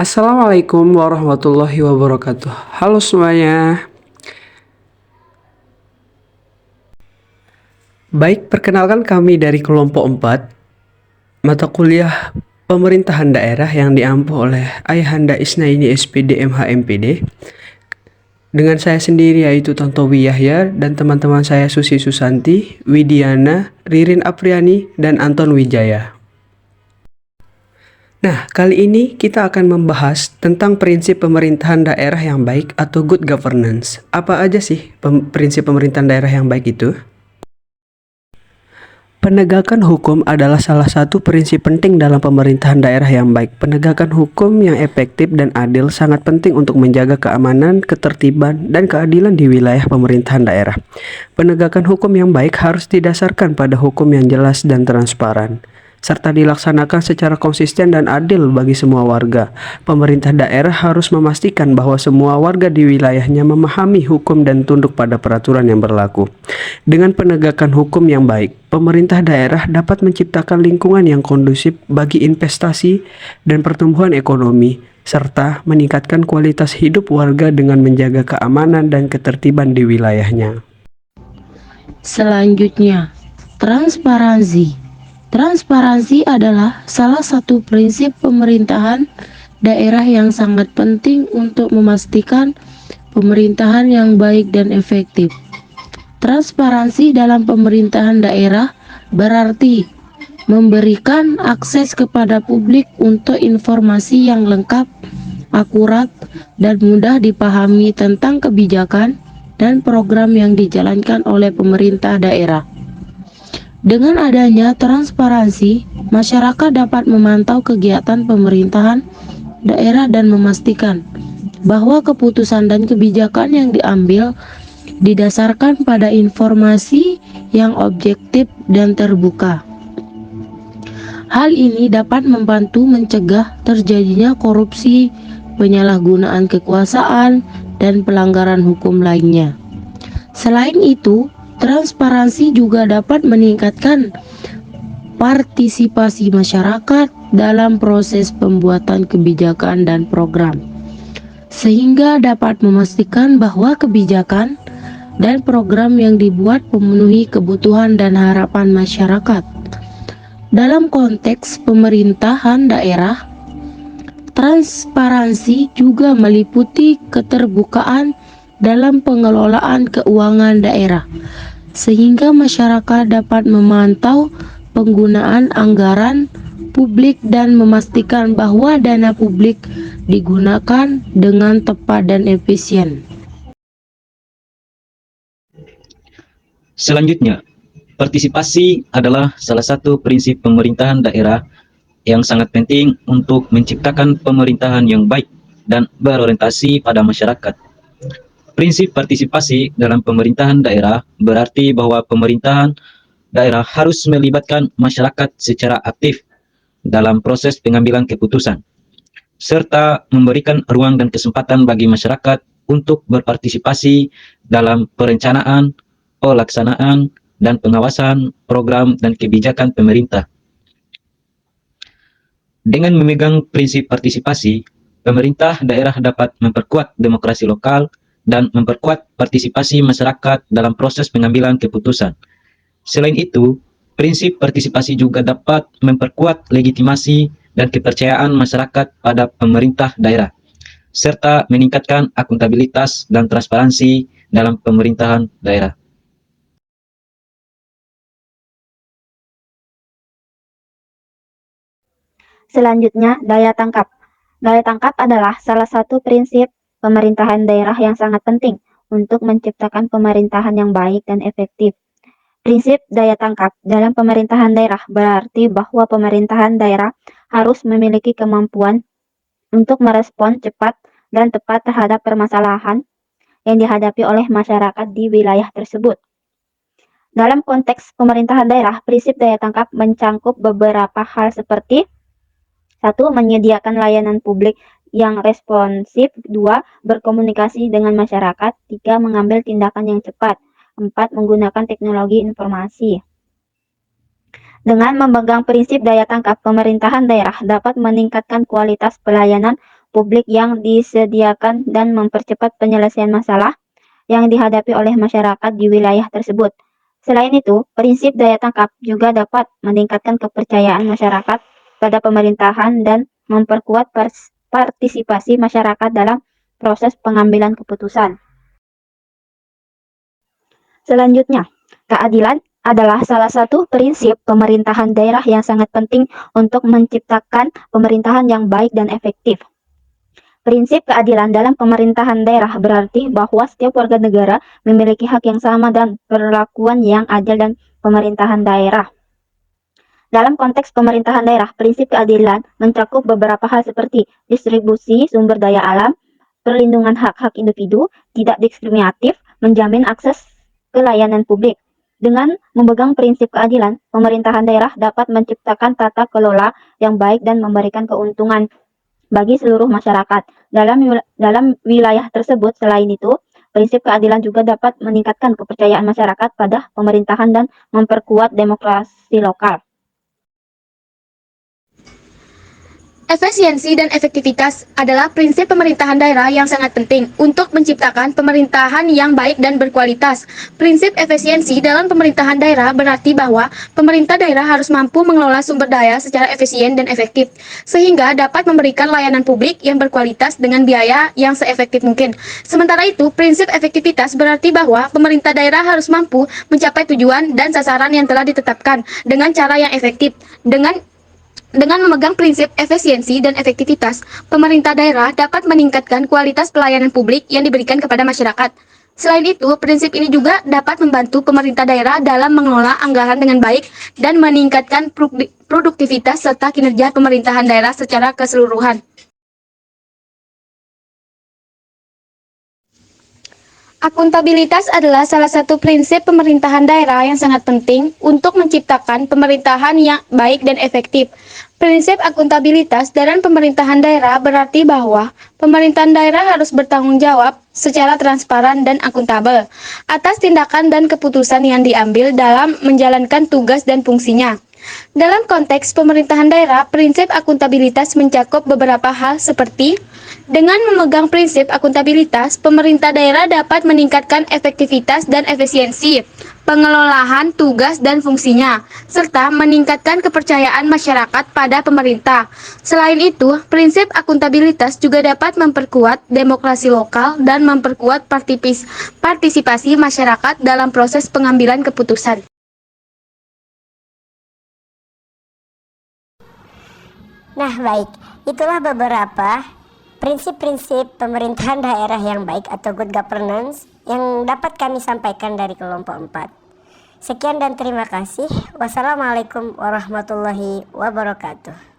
Assalamualaikum warahmatullahi wabarakatuh. Halo semuanya. Baik, perkenalkan kami dari kelompok 4, mata kuliah pemerintahan daerah yang diampu oleh Ayahanda Isnaini SPD MH MPD. Dengan saya sendiri yaitu Tontowi Yahya dan teman-teman saya Susi Susanti, Widiana, Ririn Apriani, dan Anton Wijaya. Nah, kali ini kita akan membahas tentang prinsip pemerintahan daerah yang baik atau good governance. Apa aja sih prinsip pemerintahan daerah yang baik itu? Penegakan hukum adalah salah satu prinsip penting dalam pemerintahan daerah yang baik. Penegakan hukum yang efektif dan adil sangat penting untuk menjaga keamanan, ketertiban, dan keadilan di wilayah pemerintahan daerah. Penegakan hukum yang baik harus didasarkan pada hukum yang jelas dan transparan, serta dilaksanakan secara konsisten dan adil bagi semua warga. Pemerintah daerah harus memastikan bahwa semua warga di wilayahnya memahami hukum dan tunduk pada peraturan yang berlaku. Dengan penegakan hukum yang baik, pemerintah daerah dapat menciptakan lingkungan yang kondusif bagi investasi dan pertumbuhan ekonomi, serta meningkatkan kualitas hidup warga dengan menjaga keamanan dan ketertiban di wilayahnya. Selanjutnya, transparansi. Transparansi adalah salah satu prinsip pemerintahan daerah yang sangat penting untuk memastikan pemerintahan yang baik dan efektif. Transparansi dalam pemerintahan daerah berarti memberikan akses kepada publik untuk informasi yang lengkap, akurat, dan mudah dipahami tentang kebijakan dan program yang dijalankan oleh pemerintah daerah. Dengan adanya transparansi, masyarakat dapat memantau kegiatan pemerintahan daerah dan memastikan bahwa keputusan dan kebijakan yang diambil didasarkan pada informasi yang objektif dan terbuka. Hal ini dapat membantu mencegah terjadinya korupsi, penyalahgunaan kekuasaan, dan pelanggaran hukum lainnya. Selain itu, transparansi juga dapat meningkatkan partisipasi masyarakat dalam proses pembuatan kebijakan dan program, sehingga dapat memastikan bahwa kebijakan dan program yang dibuat memenuhi kebutuhan dan harapan masyarakat. Dalam konteks pemerintahan daerah, transparansi juga meliputi keterbukaan dalam pengelolaan keuangan daerah, sehingga masyarakat dapat memantau penggunaan anggaran publik dan memastikan bahwa dana publik digunakan dengan tepat dan efisien. Selanjutnya, partisipasi adalah salah satu prinsip pemerintahan daerah yang sangat penting untuk menciptakan pemerintahan yang baik dan berorientasi pada masyarakat. Prinsip partisipasi dalam pemerintahan daerah berarti bahwa pemerintahan daerah harus melibatkan masyarakat secara aktif dalam proses pengambilan keputusan, serta memberikan ruang dan kesempatan bagi masyarakat untuk berpartisipasi dalam perencanaan, pelaksanaan, dan pengawasan program dan kebijakan pemerintah. Dengan memegang prinsip partisipasi, pemerintah daerah dapat memperkuat demokrasi lokal dan memperkuat partisipasi masyarakat dalam proses pengambilan keputusan. Selain itu, prinsip partisipasi juga dapat memperkuat legitimasi dan kepercayaan masyarakat pada pemerintah daerah, serta meningkatkan akuntabilitas dan transparansi dalam pemerintahan daerah. Selanjutnya, daya tangkap. Daya tangkap adalah salah satu prinsip pemerintahan daerah yang sangat penting untuk menciptakan pemerintahan yang baik dan efektif. Prinsip daya tangkap dalam pemerintahan daerah berarti bahwa pemerintahan daerah harus memiliki kemampuan untuk merespon cepat dan tepat terhadap permasalahan yang dihadapi oleh masyarakat di wilayah tersebut. Dalam konteks pemerintahan daerah, prinsip daya tangkap mencangkup beberapa hal seperti 1. Menyediakan layanan publik yang responsif. 2. Berkomunikasi dengan masyarakat. 3. Mengambil tindakan yang cepat. 4. Menggunakan teknologi informasi. Dengan memegang prinsip daya tangkap, pemerintahan daerah dapat meningkatkan kualitas pelayanan publik yang disediakan dan mempercepat penyelesaian masalah yang dihadapi oleh masyarakat di wilayah tersebut. Selain itu, prinsip daya tangkap juga dapat meningkatkan kepercayaan masyarakat pada pemerintahan dan memperkuat partisipasi masyarakat dalam proses pengambilan keputusan. Selanjutnya, keadilan adalah salah satu prinsip pemerintahan daerah yang sangat penting untuk menciptakan pemerintahan yang baik dan efektif. Prinsip keadilan dalam pemerintahan daerah berarti bahwa setiap warga negara memiliki hak yang sama dan perlakuan yang adil dan pemerintahan daerah. Dalam konteks pemerintahan daerah, prinsip keadilan mencakup beberapa hal seperti distribusi sumber daya alam, perlindungan hak-hak individu, tidak diskriminatif, menjamin akses ke layanan publik. Dengan memegang prinsip keadilan, pemerintahan daerah dapat menciptakan tata kelola yang baik dan memberikan keuntungan bagi seluruh masyarakat. Dalam wilayah tersebut, selain itu, prinsip keadilan juga dapat meningkatkan kepercayaan masyarakat pada pemerintahan dan memperkuat demokrasi lokal. Efisiensi dan efektivitas adalah prinsip pemerintahan daerah yang sangat penting untuk menciptakan pemerintahan yang baik dan berkualitas. Prinsip efisiensi dalam pemerintahan daerah berarti bahwa pemerintah daerah harus mampu mengelola sumber daya secara efisien dan efektif, sehingga dapat memberikan layanan publik yang berkualitas dengan biaya yang seefektif mungkin. Sementara itu, prinsip efektivitas berarti bahwa pemerintah daerah harus mampu mencapai tujuan dan sasaran yang telah ditetapkan dengan cara yang efektif. Dengan memegang prinsip efisiensi dan efektivitas, pemerintah daerah dapat meningkatkan kualitas pelayanan publik yang diberikan kepada masyarakat. Selain itu, prinsip ini juga dapat membantu pemerintah daerah dalam mengelola anggaran dengan baik dan meningkatkan produktivitas serta kinerja pemerintahan daerah secara keseluruhan. Akuntabilitas adalah salah satu prinsip pemerintahan daerah yang sangat penting untuk menciptakan pemerintahan yang baik dan efektif. Prinsip akuntabilitas dalam pemerintahan daerah berarti bahwa pemerintahan daerah harus bertanggung jawab secara transparan dan akuntabel atas tindakan dan keputusan yang diambil dalam menjalankan tugas dan fungsinya. Dalam konteks pemerintahan daerah, prinsip akuntabilitas mencakup beberapa hal seperti dengan memegang prinsip akuntabilitas, pemerintah daerah dapat meningkatkan efektivitas dan efisiensi pengelolaan tugas dan fungsinya, serta meningkatkan kepercayaan masyarakat pada pemerintah. Selain itu, prinsip akuntabilitas juga dapat memperkuat demokrasi lokal dan memperkuat partisipasi masyarakat dalam proses pengambilan keputusan. Nah, baik, itulah beberapa prinsip-prinsip pemerintahan daerah yang baik atau good governance yang dapat kami sampaikan dari kelompok 4. Sekian dan terima kasih. Wassalamualaikum warahmatullahi wabarakatuh.